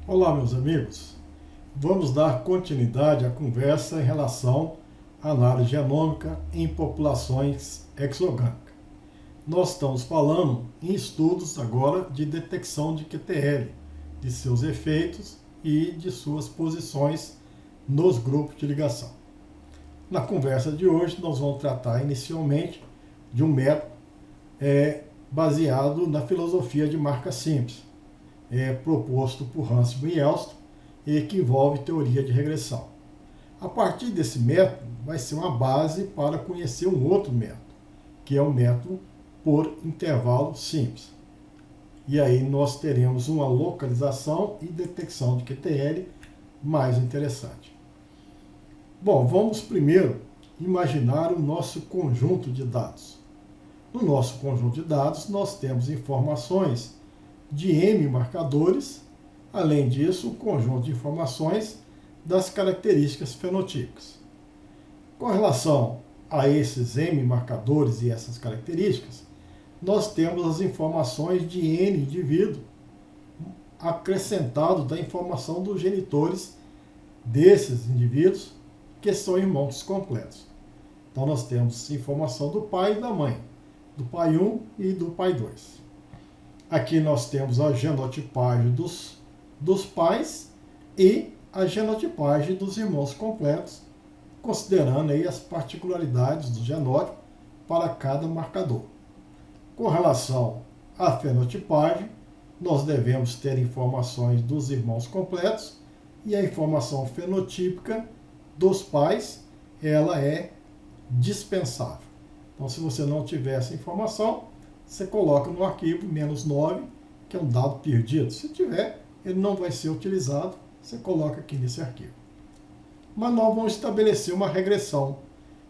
Olá, meus amigos. Vamos dar continuidade à conversa em relação à análise genômica em populações exogâmicas. Nós estamos falando em estudos agora de detecção de QTL, de seus efeitos e de suas posições nos grupos de ligação. Na conversa de hoje, nós vamos tratar inicialmente de um método baseado na filosofia de marca simples, proposto por Hansel e Elston, e que envolve teoria de regressão. A partir desse método, vai ser uma base para conhecer um outro método, que é o método por intervalo simples. E aí nós teremos uma localização e detecção de QTL mais interessante. Bom, vamos primeiro imaginar o nosso conjunto de dados. No nosso conjunto de dados, nós temos informações de M marcadores, além disso, um conjunto de informações das características fenotípicas. Com relação a esses M marcadores e essas características, nós temos as informações de N indivíduo acrescentado da informação dos genitores desses indivíduos, que são irmãos completos. Então nós temos informação do pai e da mãe, do pai 1 e do pai 2. Aqui nós temos a genotipagem dos pais e a genotipagem dos irmãos completos, considerando aí as particularidades do genótipo para cada marcador. Com relação à fenotipagem, nós devemos ter informações dos irmãos completos e a informação fenotípica dos pais, ela é dispensável. Então, se você não tiver essa informação, você coloca no arquivo -9, que é um dado perdido. Se tiver, ele não vai ser utilizado, você coloca aqui nesse arquivo. Mas nós vamos estabelecer uma regressão.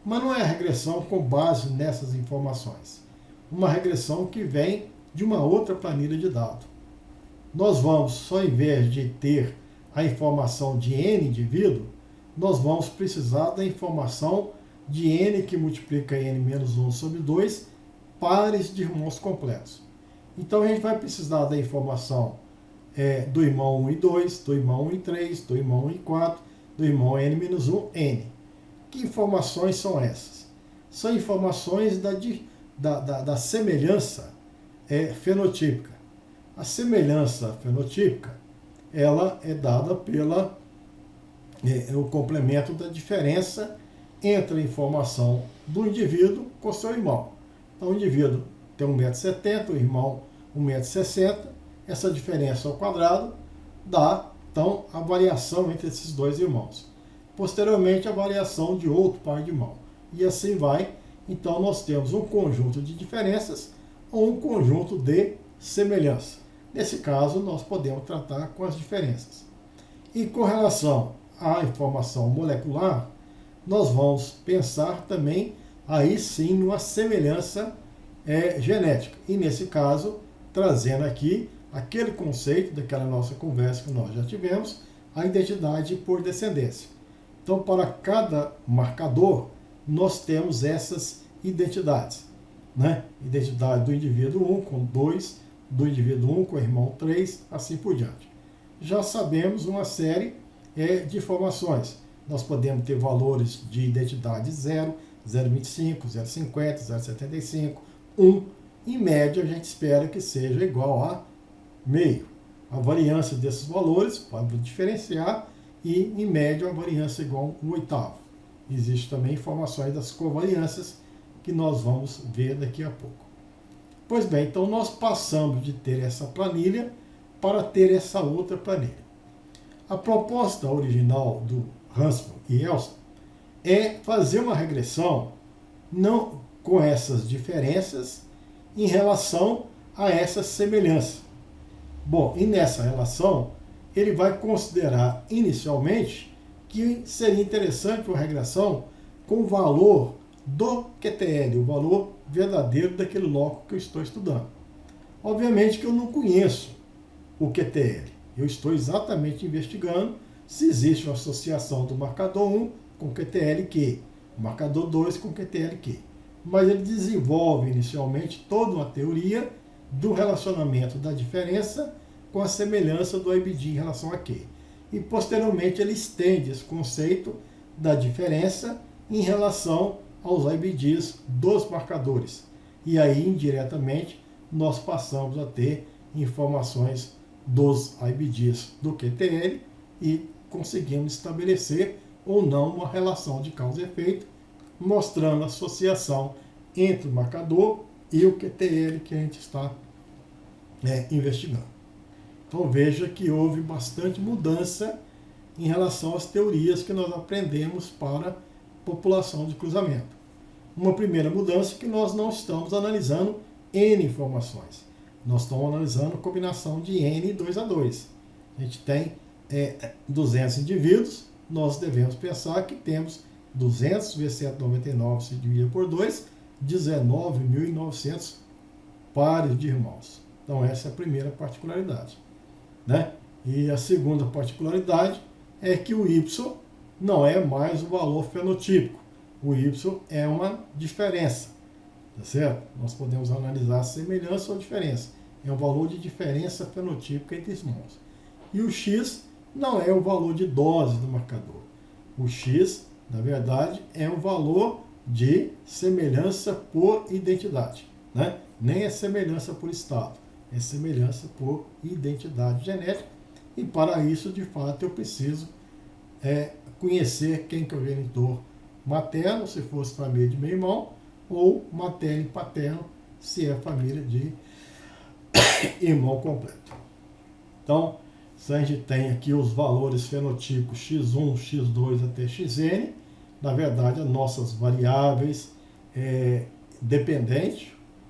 Mas não é a regressão com base nessas informações. Uma regressão que vem de uma outra planilha de dados. Nós vamos, só em vez de ter a informação de N indivíduo, nós vamos precisar da informação de N que multiplica N-1 sobre 2, pares de irmãos completos. Então a gente vai precisar da informação do irmão 1 e 2, do irmão 1 e 3, do irmão 1 e 4, do irmão N-1, N. Que informações são essas? São informações da semelhança fenotípica. A semelhança fenotípica, ela é dada pela o complemento da diferença entre a informação do indivíduo com seu irmão. Então, o indivíduo tem 1,70 m, o irmão 1,60 m, essa diferença ao quadrado dá, então, a variação entre esses dois irmãos. Posteriormente, a variação de outro par de irmão. E assim vai. Então, nós temos um conjunto de diferenças ou um conjunto de semelhança. Nesse caso, nós podemos tratar com as diferenças. E com relação à informação molecular, nós vamos pensar também, aí sim, numa semelhança genética. E nesse caso, trazendo aqui aquele conceito daquela nossa conversa que nós já tivemos, a identidade por descendência. Então, para cada marcador, nós temos essas identidades. Identidade do indivíduo 1 com 2, do indivíduo 1 com o irmão 3, assim por diante. Já sabemos uma série de informações. Nós podemos ter valores de identidade 0, 0,25, 0,50, 0,75, 1. Em média, a gente espera que seja igual a meio. A variância desses valores pode diferenciar e, em média, a variância é igual a 1/8. Existem também informações das covariâncias que nós vamos ver daqui a pouco. Pois bem, então nós passamos de ter essa planilha para ter essa outra planilha. A proposta original do Hansel e Elston é fazer uma regressão não com essas diferenças em relação a essa semelhança. Bom, e nessa relação, ele vai considerar inicialmente que seria interessante uma regressão com o valor do QTL, o valor verdadeiro daquele loco que eu estou estudando. Obviamente que eu não conheço o QTL. Eu estou exatamente investigando se existe uma associação do marcador 1 com QTL-Q, o marcador 2 com QTL-Q. Mas ele desenvolve inicialmente toda uma teoria do relacionamento da diferença com a semelhança do IBD em relação a Q. E posteriormente ele estende esse conceito da diferença em relação aos IBDs dos marcadores. E aí, indiretamente, nós passamos a ter informações dos IBDs do QTL e conseguimos estabelecer ou não uma relação de causa e efeito, mostrando a associação entre o marcador e o QTL que a gente está investigando. Então veja que houve bastante mudança em relação às teorias que nós aprendemos para população de cruzamento. Uma primeira mudança é que nós não estamos analisando N informações. Nós estamos analisando a combinação de N 2 a 2. A gente tem 200 indivíduos, nós devemos pensar que temos 200 vezes 199 se divide por 2, 19.900 pares de irmãos. Então essa é a primeira particularidade. Né? E a segunda particularidade é que o Y não é mais o valor fenotípico. O Y é uma diferença. Tá certo? Nós podemos analisar a semelhança ou diferença. É um valor de diferença fenotípica entre irmãos. E o X não é o valor de dose do marcador. O X, na verdade, é um valor de semelhança por identidade. Né? Nem é semelhança por estado, é semelhança por identidade genética. E para isso, de fato, eu preciso conhecer quem que é o genitor materno, se fosse família de meio-irmão, ou materno e paterno, se é família de irmão completo. Então, se a gente tem aqui os valores fenotípicos x1, x2 até xn, na verdade, as nossas variáveis dependentes,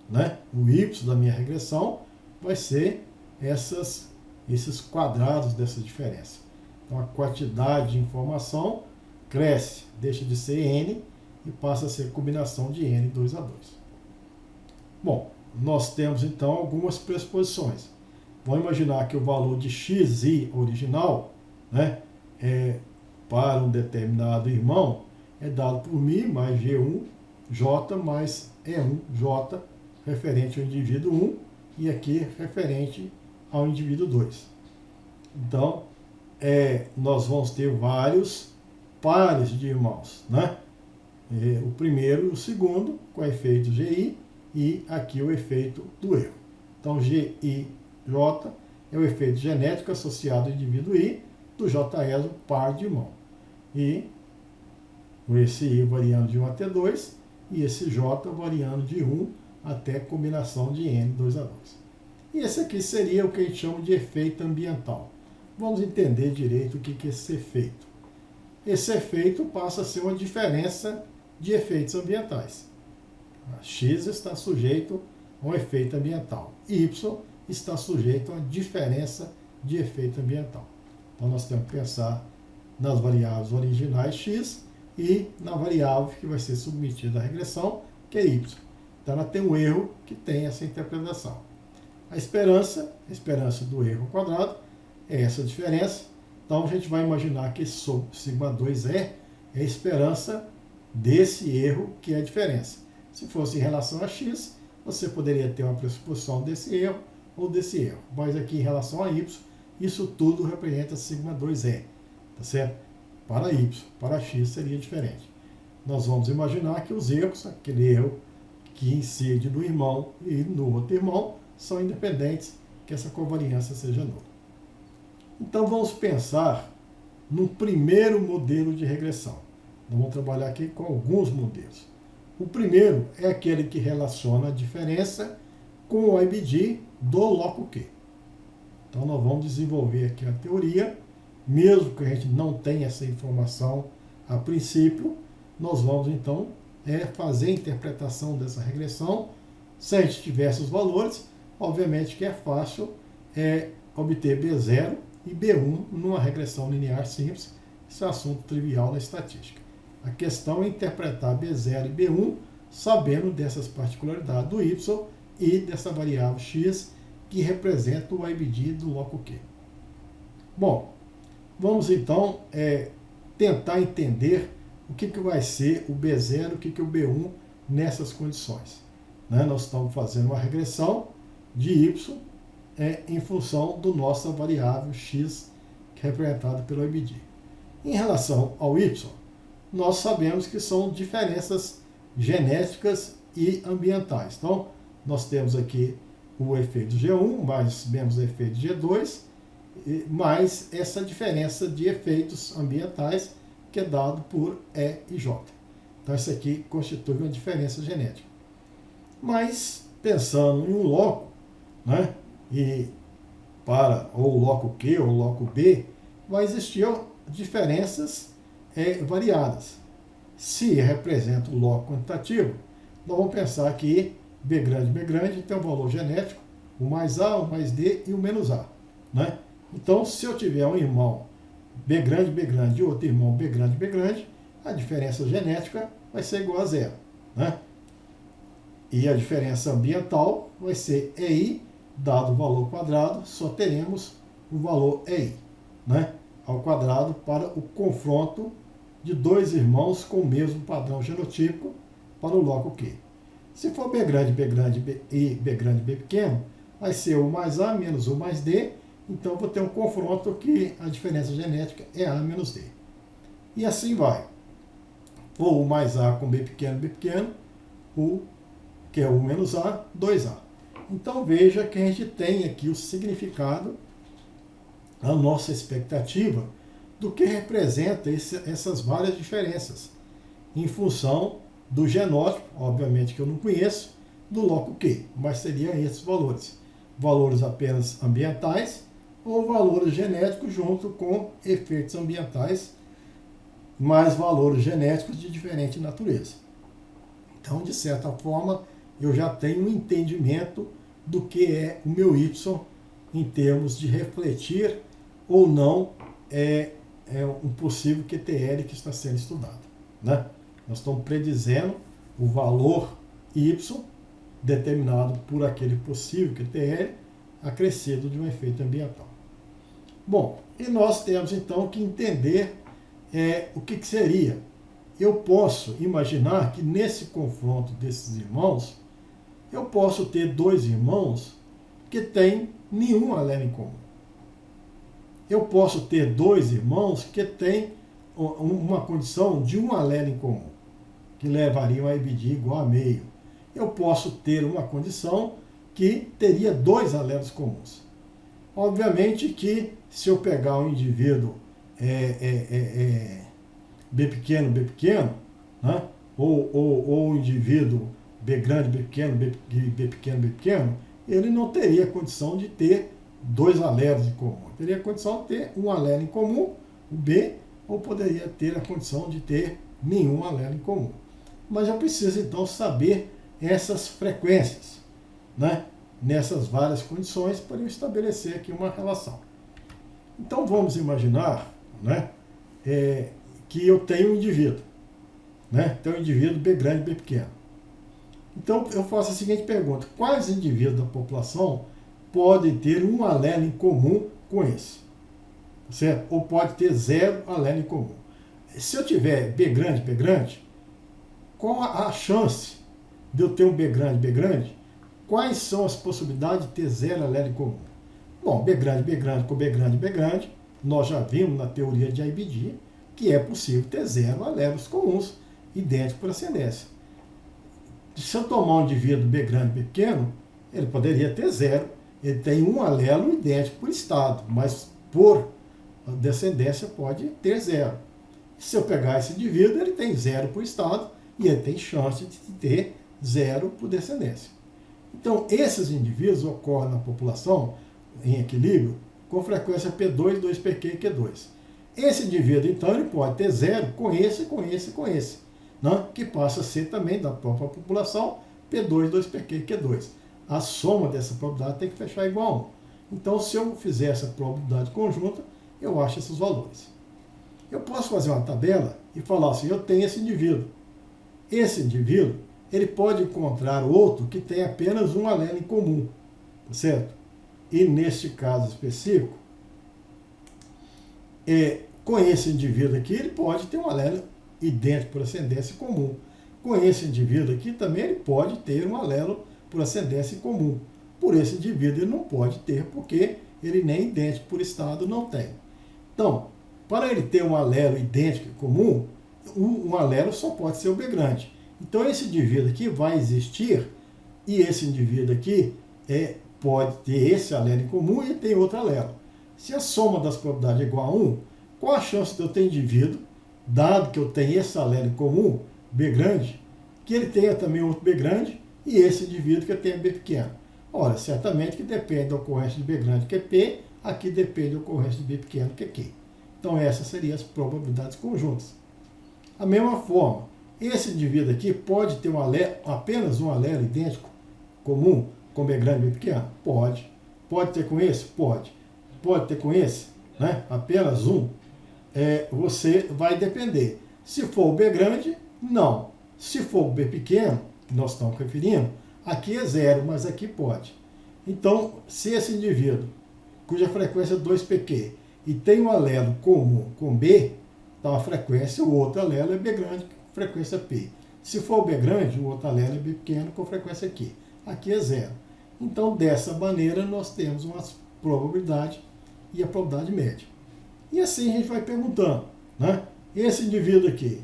né, o y da minha regressão, vai ser esses quadrados dessa diferença. Então, a quantidade de informação cresce, deixa de ser n e passa a ser combinação de n 2 a 2. Bom, nós temos então algumas pressuposições. Vamos imaginar que o valor de xi original, né, para um determinado irmão é dado por μ mais G1J mais E1J, referente ao indivíduo 1, e aqui referente ao indivíduo 2. Então, nós vamos ter vários pares de irmãos, né? O primeiro e o segundo, com o efeito GI, e aqui o efeito do erro. Então, GIJ é o efeito genético associado ao indivíduo I, do JES, o par de irmão. E esse I variando de 1 até 2, e esse J variando de 1 até combinação de N 2 a 2. E esse aqui seria o que a gente chama de efeito ambiental. Vamos entender direito o que é esse efeito. Esse efeito passa a ser uma diferença de efeitos ambientais. X está sujeito a um efeito ambiental. Y está sujeito a uma diferença de efeito ambiental. Então nós temos que pensar nas variáveis originais X e na variável que vai ser submetida à regressão, que é Y. Então ela tem um erro que tem essa interpretação. A esperança do erro ao quadrado, é essa diferença. Então a gente vai imaginar que esse σ2 é a esperança desse erro que é a diferença. Se fosse em relação a x, você poderia ter uma pressuposição desse erro ou desse erro. Mas aqui em relação a y, isso tudo representa σ2e. Tá certo? Para y, para x seria diferente. Nós vamos imaginar que os erros, aquele erro que incide no irmão e no outro irmão, são independentes, que essa covariância seja nula. Então vamos pensar num primeiro modelo de regressão. Nós vamos trabalhar aqui com alguns modelos. O primeiro é aquele que relaciona a diferença com o IBD do loco Q. Então nós vamos desenvolver aqui a teoria, mesmo que a gente não tenha essa informação a princípio, nós vamos então fazer a interpretação dessa regressão. Se a gente tivesse os valores, obviamente que é fácil obter B0 e B1 numa regressão linear simples. Isso é assunto trivial na estatística. A questão é interpretar B0 e B1 sabendo dessas particularidades do Y e dessa variável X que representa o IBD do loco Q. Bom, vamos então tentar entender o que vai ser o B0 e o que é o B1 nessas condições. Nós estamos fazendo uma regressão de Y em função do nossa variável x, que é representada pelo IBD. Em relação ao y, nós sabemos que são diferenças genéticas e ambientais. Então, nós temos aqui o efeito G1 mais menos o efeito G2, mais essa diferença de efeitos ambientais que é dado por E e J. Então, isso aqui constitui uma diferença genética. Mas, pensando em um loco, né, e para ou loco Q ou loco B, vai existir diferenças variadas. Se representa o loco quantitativo, nós vamos pensar que B grande tem um valor genético, o mais A, o mais D e o menos A. Né? Então, se eu tiver um irmão B grande e outro irmão B grande, a diferença genética vai ser igual a zero. Né? E a diferença ambiental vai ser EI, dado o valor quadrado, só teremos o valor EI, né? Ao quadrado para o confronto de dois irmãos com o mesmo padrão genotípico para o loco Q. Se for B e B pequeno, vai ser o mais A menos o mais D, então vou ter um confronto que a diferença genética é A menos D. E assim vai. Ou o mais A com B pequeno, o que é o menos A, 2A. Então veja que a gente tem aqui o significado, a nossa expectativa do que representa essas várias diferenças, em função do genótipo, obviamente que eu não conheço, do loco Q, mas seriam esses valores. Valores apenas ambientais ou valores genéticos junto com efeitos ambientais, mais valores genéticos de diferente natureza. Então, de certa forma, eu já tenho um entendimento do que é o meu y em termos de refletir ou não um possível QTL que está sendo estudado. Né? Nós estamos predizendo o valor y determinado por aquele possível QTL acrescido de um efeito ambiental. Bom, e nós temos então que entender o que seria. Eu posso imaginar que nesse confronto desses irmãos, eu posso ter dois irmãos que têm nenhum alelo em comum. Eu posso ter dois irmãos que têm uma condição de um alelo em comum, que levariam a IBD igual a meio. Eu posso ter uma condição que teria dois alelos comuns. Obviamente que se eu pegar um indivíduo B pequeno, né, ou um indivíduo B pequeno, ele não teria condição de ter dois alelos em comum. Teria a condição de ter um alelo em comum, o B, ou poderia ter a condição de ter nenhum alelo em comum. Mas eu preciso então saber essas frequências, né, nessas várias condições para eu estabelecer aqui uma relação. Então vamos imaginar, né, que eu tenho um indivíduo, né, tem um indivíduo B pequeno. Então eu faço a seguinte pergunta: quais indivíduos da população podem ter um alelo em comum com esse? Certo? Ou pode ter zero alelo em comum? Se eu tiver B grande, qual a chance de eu ter um B grande? Quais são as possibilidades de ter zero alelo em comum? Bom, B grande com B grande, nós já vimos na teoria de IBD que é possível ter zero alelos comuns idênticos por ascendência. Se eu tomar um indivíduo B pequeno, ele poderia ter zero. Ele tem um alelo idêntico por estado, mas por descendência pode ter zero. Se eu pegar esse indivíduo, ele tem zero por estado e ele tem chance de ter zero por descendência. Então, esses indivíduos ocorrem na população em equilíbrio com frequência P2, 2PQ e Q2. Esse indivíduo, então, ele pode ter zero com esse, né, que passa a ser também da própria população P2, 2PQ e Q2. A soma dessa probabilidade tem que fechar igual a 1. Então, se eu fizer essa probabilidade conjunta, eu acho esses valores. Eu posso fazer uma tabela e falar assim: eu tenho esse indivíduo. Esse indivíduo, ele pode encontrar outro que tem apenas um alelo em comum, certo? E neste caso específico, com esse indivíduo aqui, ele pode ter um alelo idêntico por ascendência comum. Com esse indivíduo aqui, também ele pode ter um alelo por ascendência comum. por esse indivíduo ele não pode ter, porque ele nem idêntico por estado não tem. Então, para ele ter um alelo idêntico e comum, um alelo só pode ser o B grande. Então, esse indivíduo aqui vai existir, e esse indivíduo aqui pode ter esse alelo em comum e tem outro alelo. Se a soma das probabilidades é igual a 1, qual a chance de eu ter indivíduo, dado que eu tenho esse alelo em comum, B grande, que ele tenha também outro B grande, e esse indivíduo que tenha B pequeno? Ora, certamente que depende da ocorrência de B grande, que é P, aqui depende da ocorrência de B pequeno, que é Q. Então, essas seriam as probabilidades conjuntas. Da mesma forma, esse indivíduo aqui pode ter apenas um alelo idêntico comum com B grande e B pequeno? Pode. Pode ter com esse? Pode. Pode ter com esse? Né? Apenas um? Você vai depender. Se for o B grande, não. Se for o B pequeno, que nós estamos referindo, aqui é 0, mas aqui pode. Então, se esse indivíduo, cuja frequência é 2pq, e tem um alelo comum com B, então a frequência, o outro alelo é B grande, com frequência P. Se for o B grande, o outro alelo é B pequeno, com frequência Q. Aqui é 0. Então, dessa maneira, nós temos uma probabilidade e a probabilidade média. E assim a gente vai perguntando, né? Esse indivíduo aqui,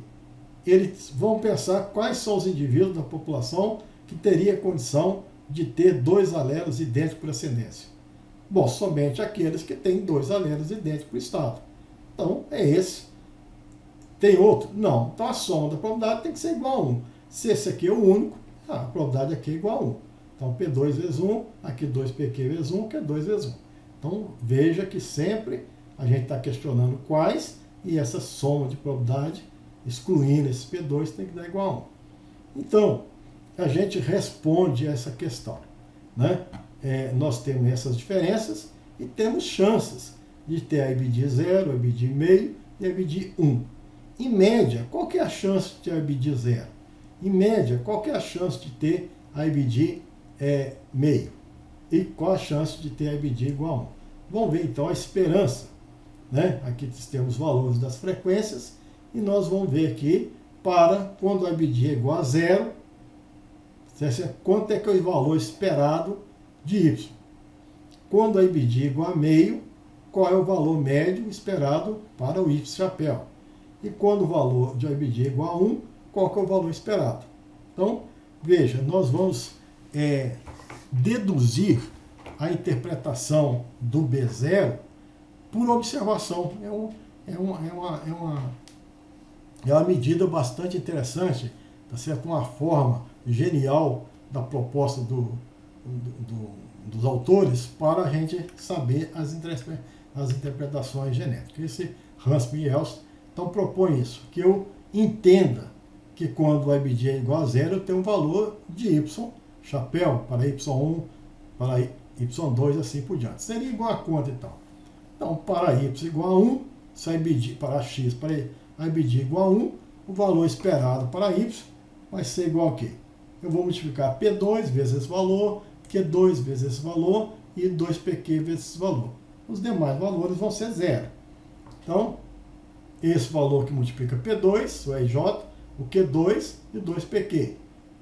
vamos pensar quais são os indivíduos da população que teria condição de ter dois alelos idênticos por ascendência. Bom, somente aqueles que têm dois alelos idênticos por estado. Então, é esse. Tem outro? Não. Então, a soma da probabilidade tem que ser igual a 1. Se esse aqui é o único, a probabilidade aqui é igual a 1. Então, P2 vezes 1, aqui 2PQ vezes 1, que é 2 vezes 1. Então, veja que sempre a gente está questionando quais, e essa soma de probabilidade, excluindo esse P2, tem que dar igual a 1. Então, a gente responde essa questão, né? Nós temos essas diferenças e temos chances de ter a IBD 0, a IBD meio e a IBD 1. Em média, qual que é a chance de ter a IBD 0? Em média, qual que é a chance de ter a IBD meio? E qual a chance de ter a IBD igual a 1? Vamos ver então a esperança, né? Aqui temos os valores das frequências e nós vamos ver aqui para quando a IBD é igual a 0, quanto é que é o valor esperado de Y. Quando a IBD é igual a meio, qual é o valor médio esperado para o Y chapéu. E quando o valor de IBD é igual a 1, qual que é o valor esperado. Então, veja, nós vamos deduzir a interpretação do B0 por observação. É uma medida bastante interessante, tá certo? Uma forma genial da proposta dos autores para a gente saber as interpretações genéticas. Esse Ransby e Elst então propõe isso, que eu entenda que quando o IBD é igual a 0, eu tenho um valor de Y chapéu para Y1, para Y2, assim por diante. Seria igual a quanto então? Então, para Y igual a 1, se a IBD, para X, para a IBD igual a 1, o valor esperado para Y vai ser igual a quê? Eu vou multiplicar P2 vezes esse valor, Q2 vezes esse valor e 2PQ vezes esse valor. Os demais valores vão ser 0. Então, esse valor que multiplica P2, o RJ, o Q2 e o 2PQ,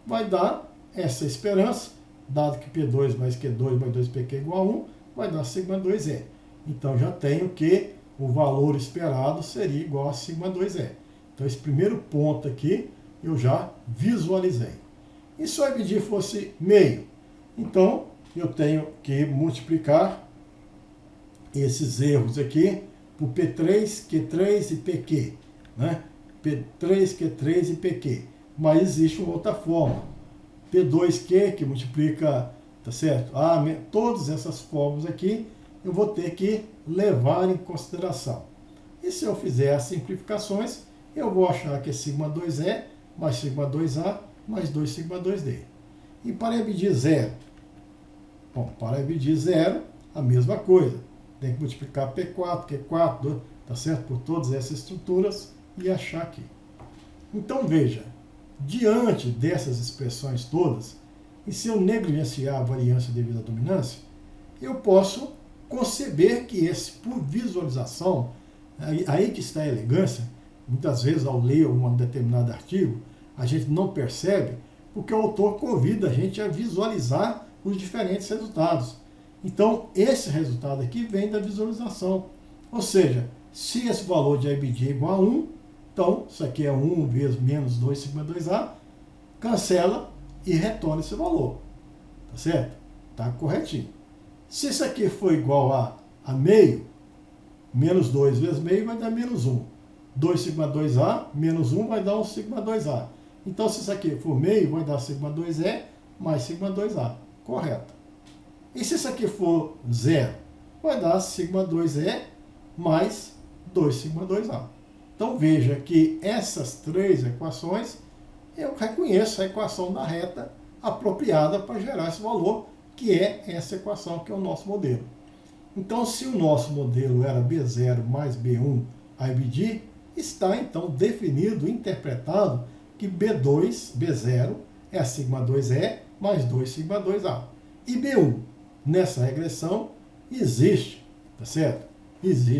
vai dar essa esperança, dado que P2 mais Q2 mais 2PQ é igual a 1, vai dar σ2e. Então, já tenho que o valor esperado seria igual a σ2e. Então, esse primeiro ponto aqui, eu já visualizei. E se o IBD fosse meio? Então, eu tenho que multiplicar esses erros aqui por P3, Q3 e PQ. Né? P3, Q3 e PQ. Mas existe uma outra forma. P2Q, que multiplica, tá certo? Todas essas formas aqui, eu vou ter que levar em consideração. E se eu fizer as simplificações, eu vou achar que é σ2e mais σ2a mais 2 σ2d. E para IBD 0? Bom, para IBD 0, a mesma coisa. Tem que multiplicar P4, Q4, tá certo? Por todas essas estruturas e achar aqui. Então, veja, diante dessas expressões todas, e se eu negligenciar a variância devido à dominância, eu posso conceber que esse, por visualização, aí que está a elegância. Muitas vezes, ao ler um determinado artigo, a gente não percebe, porque o autor convida a gente a visualizar os diferentes resultados. Então, esse resultado aqui vem da visualização. Ou seja, se esse valor de IBD é igual a 1, então, isso aqui é 1 vezes menos 2 sigma 2A, cancela e retorna esse valor. Tá certo? Tá corretinho. Se isso aqui for igual a meio, menos 2 vezes meio vai dar menos 1. 2 sigma 2A, menos 1 vai dar 1 sigma 2A. Então, se isso aqui for meio, vai dar sigma 2E mais sigma 2A. Correto. E se isso aqui for zero, vai dar sigma 2E mais 2 sigma 2A. Então, veja que essas três equações, eu reconheço a equação da reta apropriada para gerar esse valor, que é essa equação que é o nosso modelo. Então, se o nosso modelo era B0 mais B1 IBD, está então definido, interpretado, que B0 é a sigma 2E mais 2 sigma 2A. E B1, nessa regressão, existe, tá certo?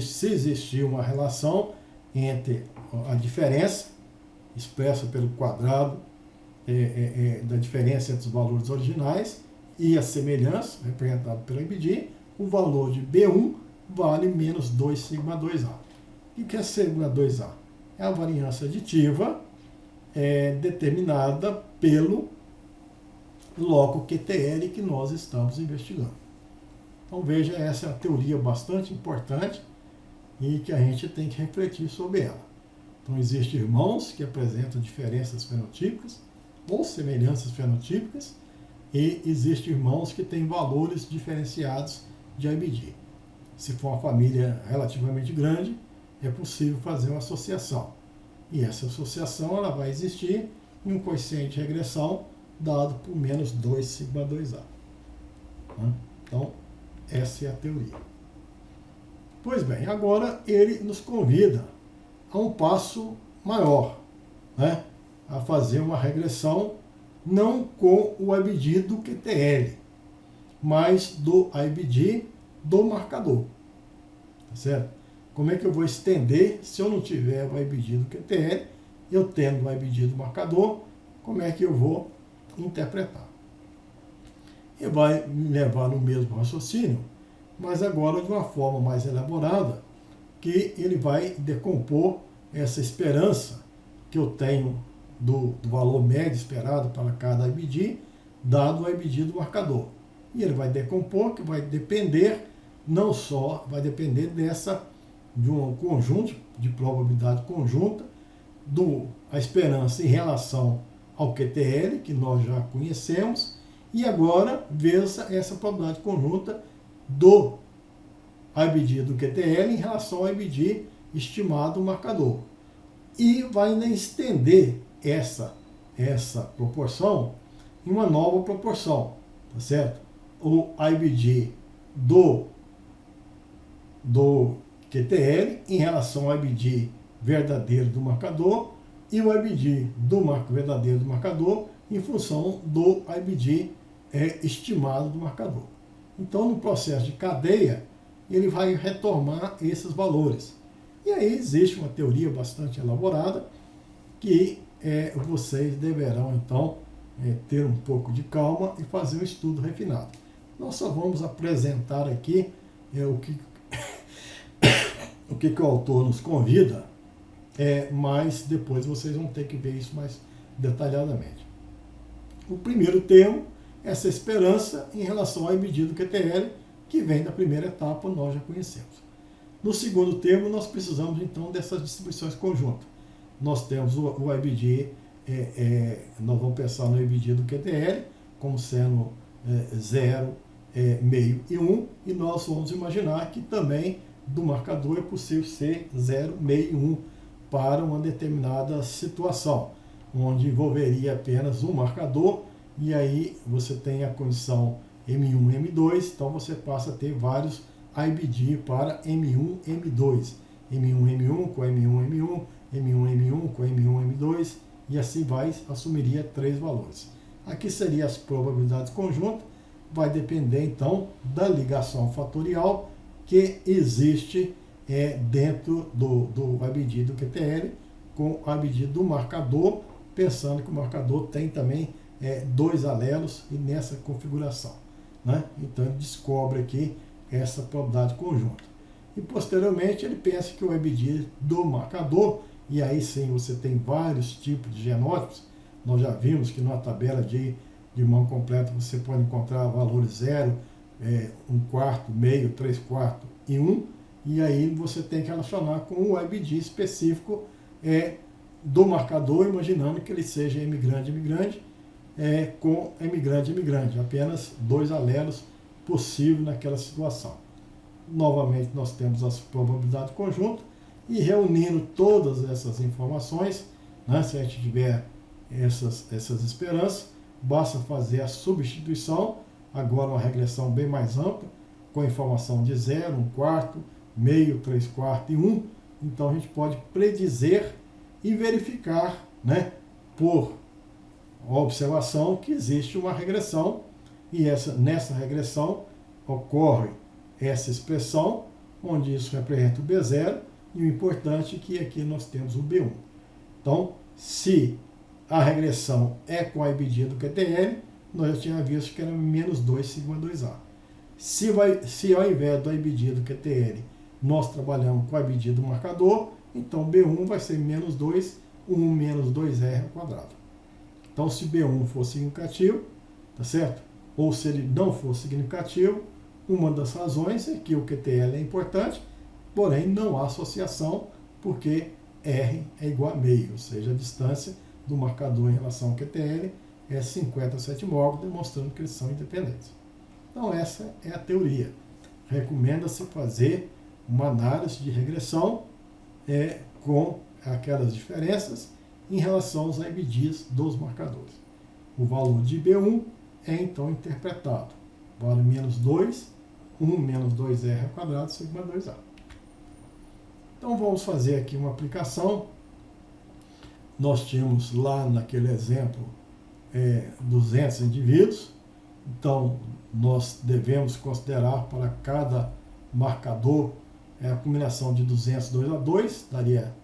Se existir uma relação entre a diferença, expressa pelo quadrado da diferença entre os valores originais, e a semelhança, representada pelo IBD, o valor de B1 vale menos 2 sigma 2A. O que é sigma 2A? É a variância aditiva determinada pelo loco QTL que nós estamos investigando. Então veja, essa é uma teoria bastante importante e que a gente tem que refletir sobre ela. Então existem irmãos que apresentam diferenças fenotípicas ou semelhanças fenotípicas, e existem irmãos que têm valores diferenciados de IBD. Se for uma família relativamente grande, é possível fazer uma associação. E essa associação ela vai existir em um coeficiente de regressão dado por menos 2 sigma 2A. Então, essa é a teoria. Pois bem, agora ele nos convida a um passo maior, né? A fazer uma regressão não com o IBD do QTL, mas do IBD do marcador. Tá certo? Como é que eu vou estender se eu não tiver o IBD do QTL, eu tendo o IBD do marcador, como é que eu vou interpretar? E vai me levar no mesmo raciocínio, mas agora de uma forma mais elaborada, que ele vai decompor essa esperança que eu tenho do valor médio esperado para cada IBD, dado o IBD do marcador. E ele vai decompor, que vai depender, não só, vai depender de um conjunto, de probabilidade conjunta, a esperança em relação ao QTL, que nós já conhecemos, e agora veja essa probabilidade conjunta do IBD do QTL em relação ao IBD estimado marcador. E vai ainda estender essa proporção em uma nova proporção, tá certo? O IBD do QTL em relação ao IBD verdadeiro do marcador e o IBD do verdadeiro do marcador em função do IBD estimado do marcador. Então, no processo de cadeia, ele vai retomar esses valores. E aí existe uma teoria bastante elaborada que vocês deverão, então, ter um pouco de calma e fazer um estudo refinado. Nós só vamos apresentar aqui o que o autor nos convida, mas depois vocês vão ter que ver isso mais detalhadamente. O primeiro termo, essa esperança em relação ao IBD do QTL, que vem da primeira etapa, nós já conhecemos. No segundo termo, nós precisamos então dessas distribuições conjuntas. Nós temos o IBD, nós vamos pensar no IBD do QTL como sendo 0, meio e 1, e nós vamos imaginar que também do marcador é possível ser 0, meio e 1 para uma determinada situação, onde envolveria apenas um marcador, e aí você tem a condição M1, M2, então você passa a ter vários IBD para M1, M2, M1, M1 com M1, M1, M1, M1 com M1, M2, e assim vai, assumiria 3 valores. Aqui seria as probabilidades conjuntas, vai depender então da ligação fatorial que existe dentro do IBD do QTL com o IBD do marcador, pensando que o marcador tem também 2 alelos e nessa configuração. né? Então ele descobre aqui essa probabilidade conjunta. E posteriormente ele pensa que o EBD do marcador, e aí sim você tem vários tipos de genótipos. Nós já vimos que numa tabela de mão completa você pode encontrar valores 0, 1/4, meio, 3/4 e 1, e aí você tem que relacionar com o EBD específico do marcador, imaginando que ele seja M grande, com M grande, apenas 2 alelos possíveis naquela situação. Novamente nós temos as probabilidades conjuntas, e reunindo todas essas informações, né, se a gente tiver essas esperanças, basta fazer a substituição, agora uma regressão bem mais ampla, com a informação de 0, 1/4, meio, 3/4 e 1. Então a gente pode predizer e verificar, né, por observação, que existe uma regressão, e nessa regressão ocorre essa expressão, onde isso representa o B0, e o importante é que aqui nós temos o B1. Então, se a regressão é com a EBD do QTL, nós já tínhamos visto que era menos 2 sigma 2A. Se ao invés do EBD do QTL, nós trabalhamos com a EBD do marcador, então B1 vai ser menos 2, 1 menos 2R ao quadrado. Então, se B1 for significativo, tá certo? Ou se ele não for significativo, uma das razões é que o QTL é importante, porém não há associação, porque R é igual a meio, ou seja, a distância do marcador em relação ao QTL é 50 sétimos, demonstrando que eles são independentes. Então essa é a teoria. Recomenda-se fazer uma análise de regressão com aquelas diferenças em relação aos EBDs dos marcadores. O valor de B1 é então interpretado para menos 2, 1 menos 2R ao quadrado, sigma 2A. Então vamos fazer aqui uma aplicação. Nós tínhamos lá naquele exemplo 200 indivíduos, então nós devemos considerar para cada marcador a combinação de 200, 2 a 2, daria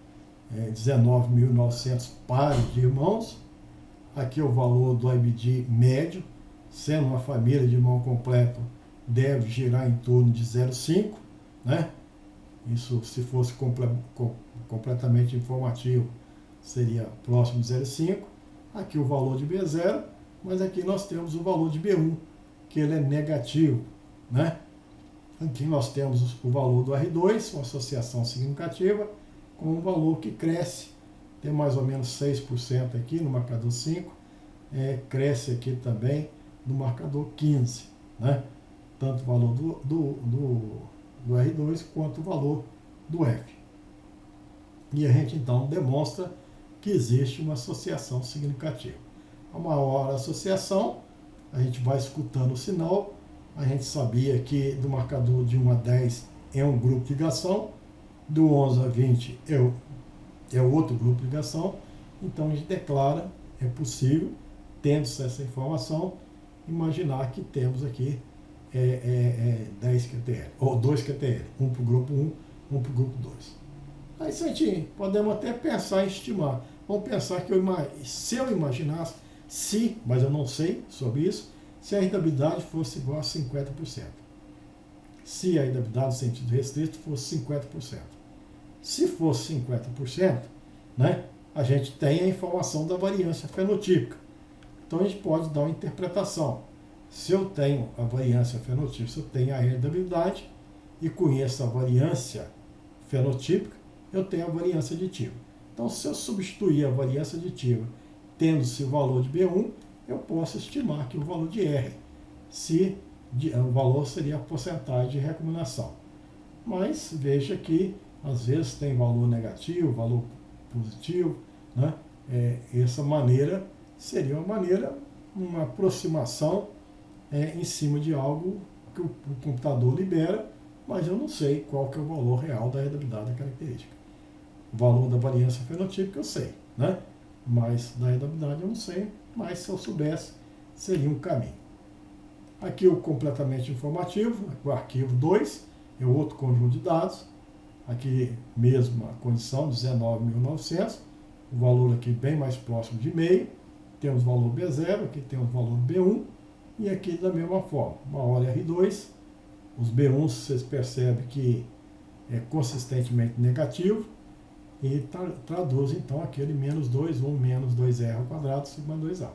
19.900 pares de irmãos. Aqui é o valor do EBD médio, sendo uma família de irmão completo, deve girar em torno de 0,5, né? Isso, se fosse completamente informativo, seria próximo de 0,5. Aqui o valor de B0, mas aqui nós temos o valor de B1, que ele é negativo, né? Aqui nós temos o valor do R2, uma associação significativa, com um valor que cresce, tem mais ou menos 6% aqui no marcador 5, cresce aqui também no marcador 15, né? Tanto o valor do R2 quanto o valor do F. E a gente então demonstra que existe uma associação significativa. A maior associação, a gente vai escutando o sinal, a gente sabia que do marcador de 1 a 10 é um grupo de ligação, do 11 a 20 é outro grupo de ligação, então a gente declara, é possível, tendo-se essa informação, imaginar que temos aqui 10 QTL, ou 2 QTL, um para o grupo 1, um para o grupo 2. Aí, Santinho, podemos até pensar em estimar. Vamos pensar que se eu imaginasse, mas eu não sei sobre isso, se a rentabilidade fosse igual a 50%. Se a rentabilidade no sentido restrito fosse 50%. Se fosse 50%, né, a gente tem a informação da variância fenotípica. Então a gente pode dar uma interpretação. Se eu tenho a variância fenotípica, se eu tenho a rentabilidade e conheço a variância fenotípica, eu tenho a variância aditiva. Então, se eu substituir a variância aditiva tendo-se o valor de B1, eu posso estimar que o valor de R, o valor seria a porcentagem de recombinação. Mas veja que às vezes tem valor negativo, valor positivo, né? Essa maneira seria uma aproximação em cima de algo que o computador libera, mas eu não sei qual que é o valor real da rentabilidade da característica. O valor da variância fenotípica eu sei, né? Mas da rentabilidade eu não sei, mas se eu soubesse, seria um caminho. Aqui o completamente informativo, o arquivo 2, é outro conjunto de dados. Aqui mesmo a condição, 19.900, o valor aqui bem mais próximo de meio. Temos o valor B0, aqui temos o valor B1, E aqui da mesma forma, maior R2, os B1 vocês percebem que é consistentemente negativo, e traduz então aquele menos 2, 1 menos 2R ao quadrado, sigma 2A.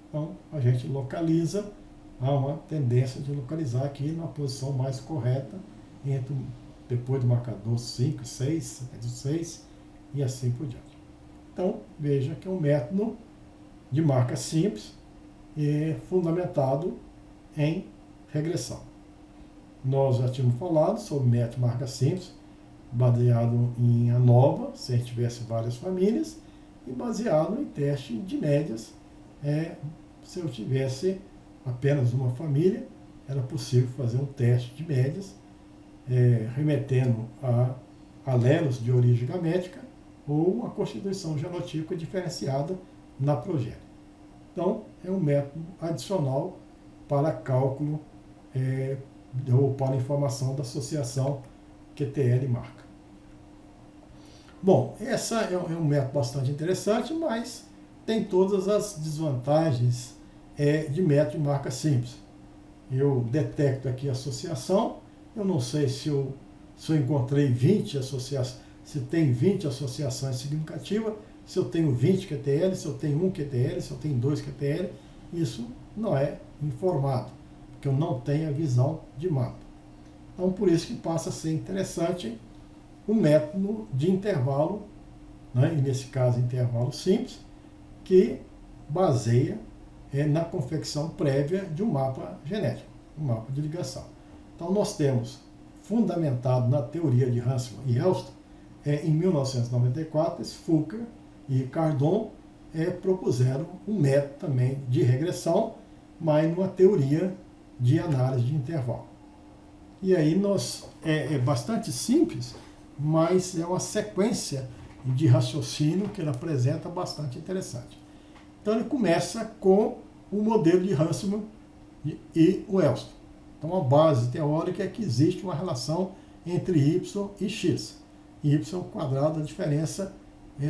Então, a gente localiza, há uma tendência de localizar aqui na posição mais correta, depois do marcador 5, 6, 6 e assim por diante. Então, veja que é um método de marca simples e fundamentado em regressão. Nós já tínhamos falado sobre o método de marca simples, baseado em ANOVA, se a gente tivesse várias famílias, e baseado em teste de médias. Se eu tivesse apenas uma família, era possível fazer um teste de médias, remetendo a alelos de origem gamética ou uma constituição genotípica diferenciada na progênie. Então, é um método adicional para cálculo ou para informação da associação QTL marca. Bom, essa é um método bastante interessante, mas tem todas as desvantagens de método de marca simples. Eu detecto aqui a associação, eu não sei se eu encontrei 20 associações, se tem 20 associações significativas, se eu tenho 20 QTL, se eu tenho 1 QTL, se eu tenho 2 QTL, isso não é informado, porque eu não tenho a visão de mapa. Então, por isso que passa a ser interessante um método de intervalo, né, e nesse caso intervalo simples, que baseia na confecção prévia de um mapa genético, um mapa de ligação. Então nós temos, fundamentado na teoria de Hanselmann e Elston, em 1994, Foucault e Cardon propuseram um método também de regressão, mas numa teoria de análise de intervalo. E aí é bastante simples, mas é uma sequência de raciocínio que ele apresenta bastante interessante. Então ele começa com o modelo de Hanselmann e o Elston. Então a base teórica é que existe uma relação entre Y e X. Y é o quadrado da diferença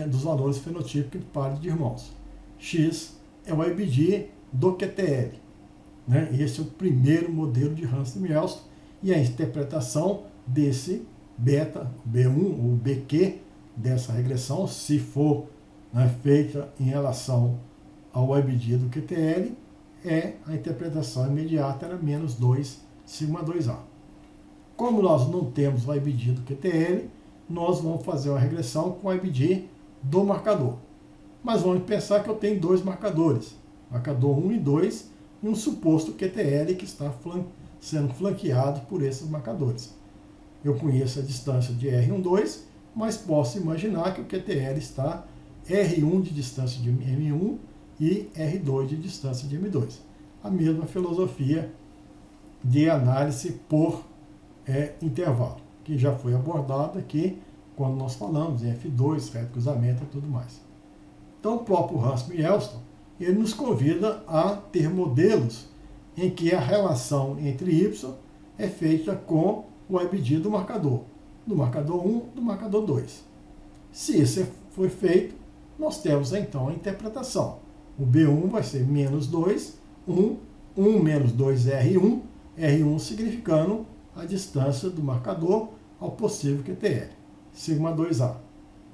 dos valores fenotípicos de pares de irmãos. X é o IBD do QTL. Né? Esse é o primeiro modelo de Hanselmann e Elston, e a interpretação desse beta, B1 ou BQ, dessa regressão, se for feita em relação ao IBD do QTL, a interpretação imediata era menos 2 sigma 2A. Como nós não temos o IBD do QTL, nós vamos fazer uma regressão com o IBD do marcador. Mas vamos pensar que eu tenho dois marcadores, marcador 1 e 2, e um suposto QTL que está sendo flanqueado por esses marcadores. Eu conheço a distância de R12, mas posso imaginar que o QTL está R1 de distância de M1 e R2 de distância de M2. A mesma filosofia de análise por intervalo, que já foi abordada aqui quando nós falamos em F2, reto cruzamento e tudo mais. Então o próprio Hanselmann e Elston, ele nos convida a ter modelos em que a relação entre Y é feita com o IBD do marcador 1, do marcador 2. Se isso for feito, nós temos então a interpretação. O B1 vai ser menos 2, 1 menos 2R1, R1 significando a distância do marcador ao possível QTL, sigma 2A.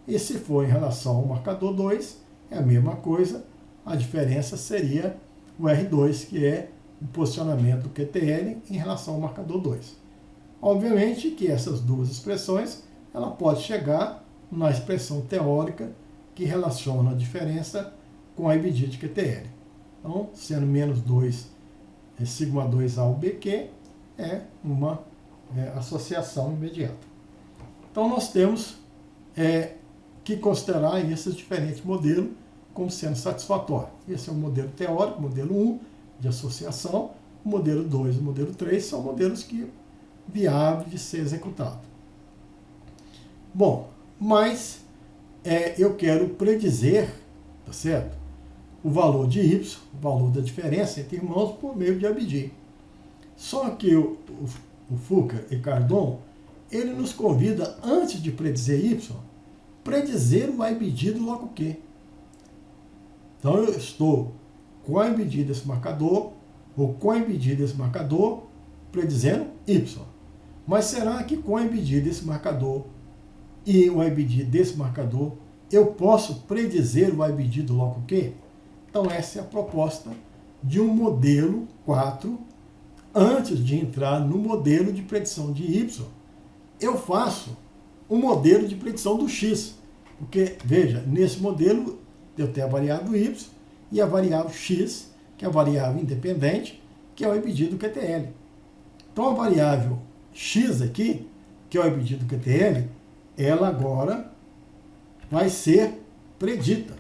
E se for em relação ao marcador 2, é a mesma coisa, a diferença seria o R2, que é o posicionamento do QTL em relação ao marcador 2. Obviamente que essas duas expressões, ela pode chegar na expressão teórica que relaciona a diferença com a IBD de QTL. Então, sendo menos 2 sigma 2A ao BQ, é uma associação imediata. Então, nós temos que considerar esses diferentes modelos como sendo satisfatórios. Esse é o modelo teórico, modelo 1, de associação. O modelo 2 e o modelo 3 são modelos que viáveis de ser executado. Bom, mas eu quero predizer, tá certo? O valor de Y, o valor da diferença entre irmãos por meio de IBD. Só que o Foucault e Cardon, ele nos convida, antes de predizer Y, predizer o IBD do logo Q. Então eu estou com o IBD desse marcador, ou com a IBD desse marcador, predizendo Y. Mas será que com a IBD desse marcador e o IBD desse marcador, eu posso predizer o IBD do loco Q? Então essa é a proposta de um modelo 4. Antes de entrar no modelo de predição de Y, eu faço um modelo de predição do X. Porque, veja, nesse modelo eu tenho a variável Y e a variável X, que é a variável independente, que é o IBD do QTL. Então a variável X aqui, que é o IBD do QTL, ela agora vai ser predita.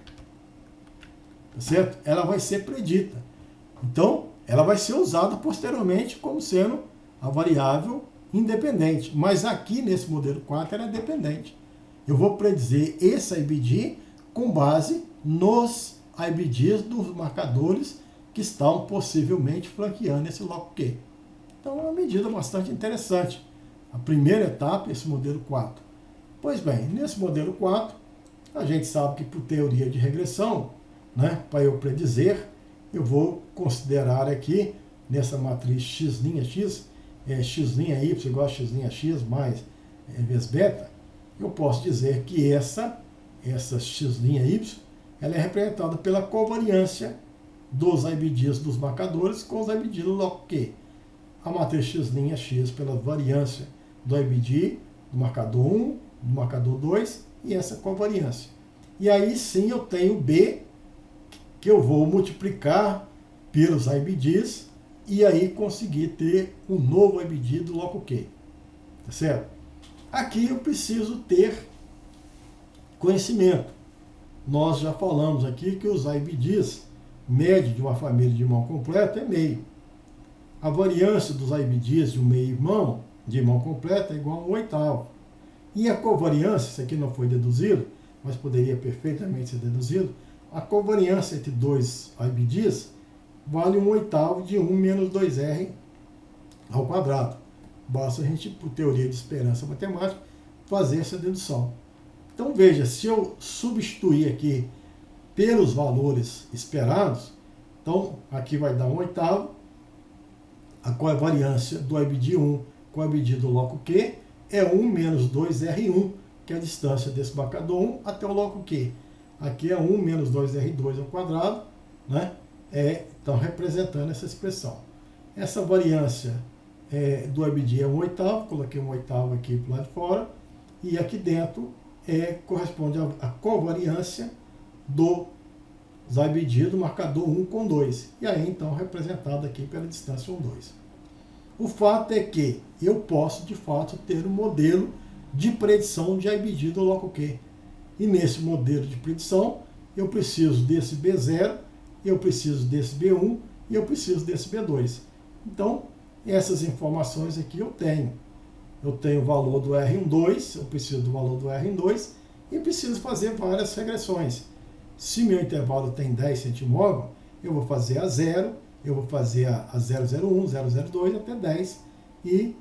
Tá certo? Ela vai ser predita. Então, ela vai ser usada posteriormente como sendo a variável independente. Mas aqui nesse modelo 4 ela é dependente. Eu vou predizer esse IBD com base nos IBDs dos marcadores que estão possivelmente flanqueando esse loco Q. Então é uma medida bastante interessante. A primeira etapa, esse modelo 4. Pois bem, nesse modelo 4, a gente sabe que por teoria de regressão, né, para eu predizer, eu vou considerar aqui, nessa matriz x', x', igual a x' mais vezes beta, eu posso dizer que essa x', ela é representada pela covariância dos IBDs dos marcadores com os IBDs do loco Q. A matriz x' pela variância do IBD do marcador 1, do marcador 2 e essa covariância. E aí sim eu tenho B, que eu vou multiplicar pelos IBDs e aí conseguir ter um novo IBD do loco Q. Tá certo? Aqui eu preciso ter conhecimento. Nós já falamos aqui que os IBDs, médio de uma família de irmão completo, é meio. A variância dos IBDs de um meio-irmão de irmão completo é igual a 1/8. E a covariância, isso aqui não foi deduzido, mas poderia perfeitamente ser deduzido, a covariância entre dois IBDs vale 1/8 de 1 menos 2R ao quadrado. Basta a gente, por teoria de esperança matemática, fazer essa dedução. Então veja, se eu substituir aqui pelos valores esperados, então aqui vai dar 1/8, a covariância do IBD 1 com o IBD do loco Q é 1 menos 2R1, que é a distância desse marcador 1 até o loco Q. Aqui é 1 menos 2R2 ao quadrado, né? Então representando essa expressão. Essa variância do IBD é 1/8, coloquei 1/8 aqui para o lado de fora, e aqui dentro corresponde à covariância dos IBD do marcador 1 com 2. E aí então representado aqui pela distância 1, 2. O fato é que eu posso de fato ter um modelo de predição de IBD do loco Q. E nesse modelo de predição eu preciso desse B0, eu preciso desse B1 e eu preciso desse B2. Então essas informações aqui eu tenho. Eu tenho o valor do R12, eu preciso do valor do R2 e preciso fazer várias regressões. Se meu intervalo tem 10 centimógrafos, eu vou fazer a 0, eu vou fazer a 001, 002 até 10 e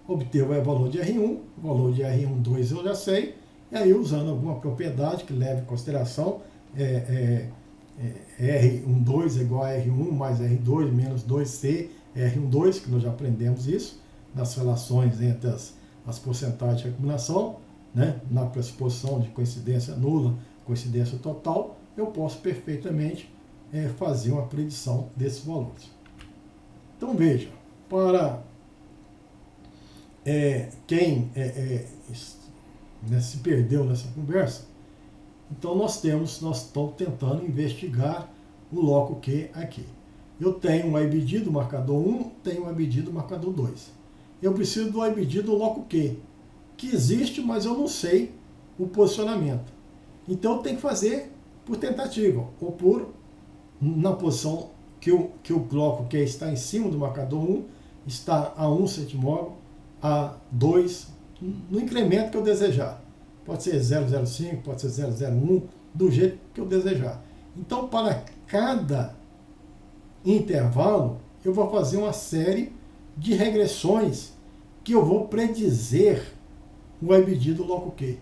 obter o valor de R1, o valor de R12 eu já sei, e aí usando alguma propriedade que leve em consideração R12 é igual a R1 mais R2 menos 2C R12, que nós já aprendemos isso, nas relações entre as porcentagens de recombinação, né, na pressuposição de coincidência nula, coincidência total, eu posso perfeitamente fazer uma predição desses valores. Então veja, para quem se perdeu nessa conversa, então nós estamos tentando investigar o loco Q aqui. Eu tenho um IBD do marcador 1, tenho um IBD do marcador 2. Eu preciso do IBD do loco Q, que existe, mas eu não sei o posicionamento. Então eu tenho que fazer por tentativa, ou na posição que o loco Q está em cima do marcador 1, está a 1 centimógrafo, a 2, no incremento que eu desejar. Pode ser 0,05, pode ser 0,01, do jeito que eu desejar. Então, para cada intervalo, eu vou fazer uma série de regressões que eu vou predizer o IBD do loco Q.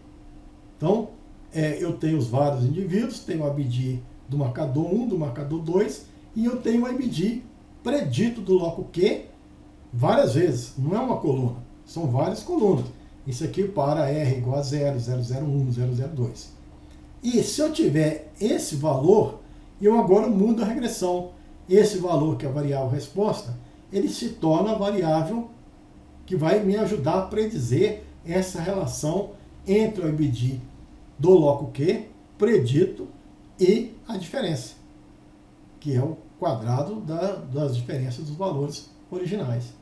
Então, eu tenho os vários indivíduos, tenho o IBD do marcador 1, do marcador 2, e eu tenho o IBD predito do bloco Q várias vezes, não é uma coluna, são várias colunas. Isso aqui para R igual a 0, 001, 002. E se eu tiver esse valor, eu agora mudo a regressão. Esse valor, que é a variável resposta, ele se torna a variável que vai me ajudar a predizer essa relação entre o IBD do bloco Q, predito, e a diferença, que é o quadrado das diferenças dos valores originais.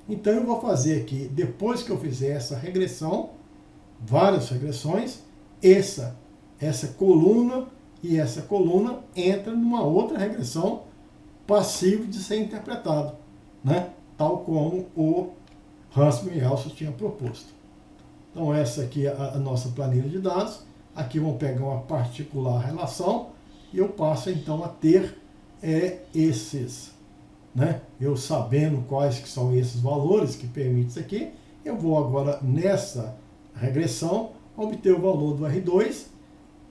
Então eu vou fazer aqui, depois que eu fizer essa regressão, várias regressões, essa coluna e essa coluna entra numa outra regressão passiva de ser interpretado, né? Tal como o Huntsman e Elson tinha proposto. Então essa aqui é a nossa planilha de dados. Aqui vamos pegar uma particular relação e eu passo então a ter esses, né? Eu sabendo quais que são esses valores que permitem isso aqui, eu vou agora nessa regressão obter o valor do R2,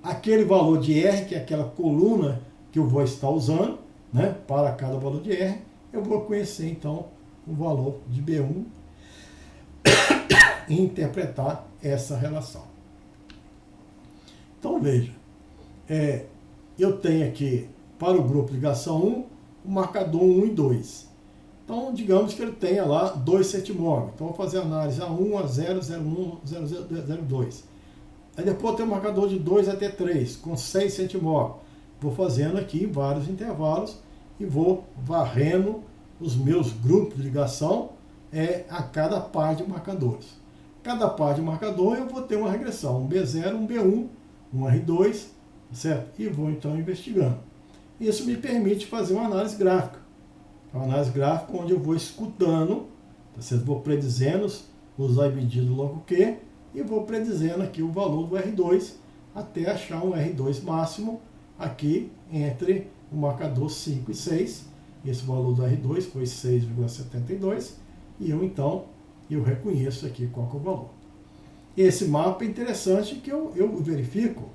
aquele valor de R, que é aquela coluna que eu vou estar usando, né, para cada valor de R, eu vou conhecer então o valor de B1 e interpretar essa relação. Então veja, eu tenho aqui para o grupo de ligação 1, o marcador 1 e 2. Então, digamos que ele tenha lá 2 centimorgos. Então, eu vou fazer a análise A1, A0, 01, 02. Aí depois tem o marcador de 2 até 3, com 6 centimorgos. Vou fazendo aqui vários intervalos e vou varrendo os meus grupos de ligação a cada par de marcadores. Cada par de marcador eu vou ter uma regressão, um B0, um B1, um R2, certo? E vou então investigando. Isso me permite fazer uma análise gráfica. Uma análise gráfica onde eu vou escutando, tá certo? Vou predizendo os IBD do bloco Q e vou predizendo aqui o valor do R2 até achar um R2 máximo aqui entre o marcador 5 e 6. Esse valor do R2 foi 6,72 e eu reconheço aqui qual que é o valor. Esse mapa é interessante que eu verifico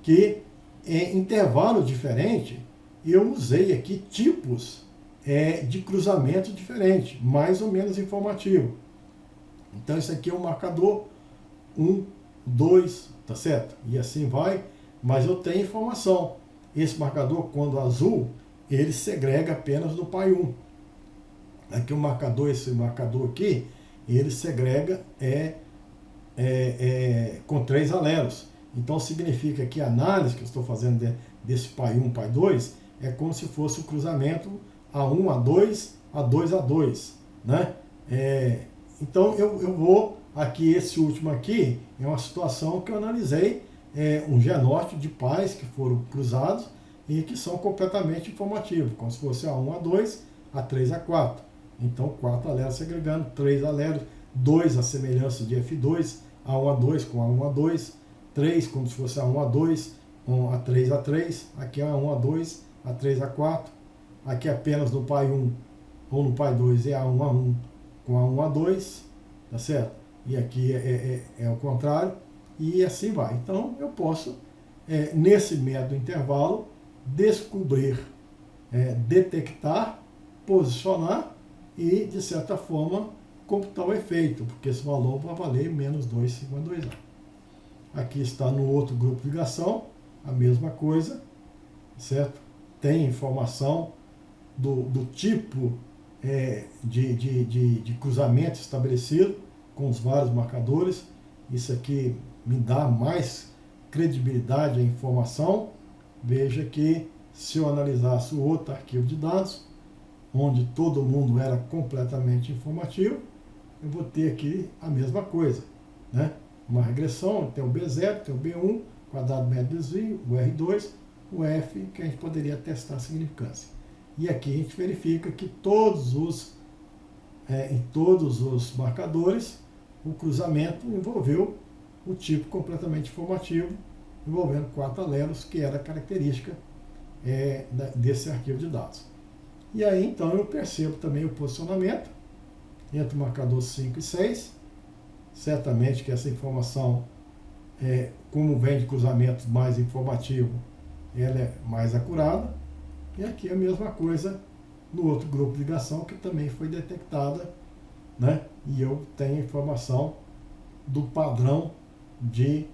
que em intervalo diferente eu usei aqui tipos de cruzamento diferente, mais ou menos informativo. Então esse aqui é o marcador 1, 2, tá certo? E assim vai, mas eu tenho informação. Esse marcador, quando azul, ele segrega apenas no pai 1. Aqui o marcador, esse marcador aqui, ele segrega com 3 alelos. Então significa que a análise que eu estou fazendo desse pai 1, pai 2, é como se fosse o cruzamento A1, A2, A2, A2, né? Então eu vou, aqui esse último aqui, é uma situação que eu analisei, um genótipo de pais que foram cruzados e que são completamente informativos, como se fosse A1, A2, A3, A4. Então 4 alelos segregando, 3 alelos, 2 a semelhança de F2, A1, A2 com A1, A2, 3 como se fosse A1, A2, A3, A3, aqui é A1, A2, A3, A4, aqui apenas no pai 1 ou no pai 2 é A1, A1 com A1, A2, tá certo? E aqui é o contrário, e assim vai. Então eu posso, nesse método intervalo, descobrir, detectar, posicionar e, de certa forma, computar o efeito, porque esse valor vai valer menos 2,52A. Aqui está no outro grupo de ligação, a mesma coisa, certo? Tem informação do tipo de cruzamento estabelecido com os vários marcadores. Isso aqui me dá mais credibilidade à informação. Veja que se eu analisasse o outro arquivo de dados, onde todo mundo era completamente informativo, eu vou ter aqui a mesma coisa, né? Uma regressão, tem o B0, tem o B1, quadrado médio desvio, o R2, o F, que a gente poderia testar a significância. E aqui a gente verifica que em todos os marcadores, o cruzamento envolveu o tipo completamente informativo, envolvendo 4 alelos, que era a característica desse arquivo de dados. E aí, então, eu percebo também o posicionamento entre o marcador 5 e 6. Certamente que essa informação, como vem de cruzamento mais informativo, ela é mais acurada. E aqui a mesma coisa no outro grupo de ligação que também foi detectada, né? E eu tenho informação do padrão de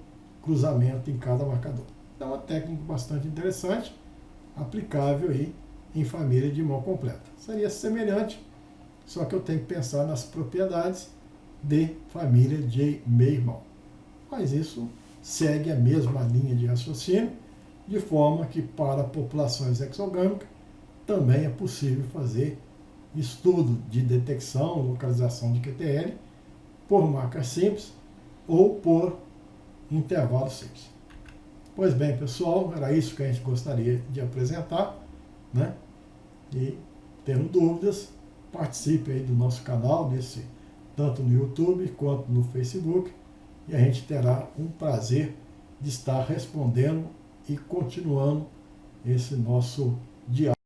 cruzamento em cada marcador. Então é uma técnica bastante interessante, aplicável aí em família de mão completa. Seria semelhante, só que eu tenho que pensar nas propriedades de família de meio-irmão. Mas isso segue a mesma linha de raciocínio, de forma que para populações exogâmicas também é possível fazer estudo de detecção, localização de QTL por marcas simples ou por intervalo simples. Pois bem, pessoal, era isso que a gente gostaria de apresentar, né? E tendo dúvidas, participe aí do nosso canal, tanto no YouTube quanto no Facebook, e a gente terá um prazer de estar respondendo e continuando esse nosso diálogo.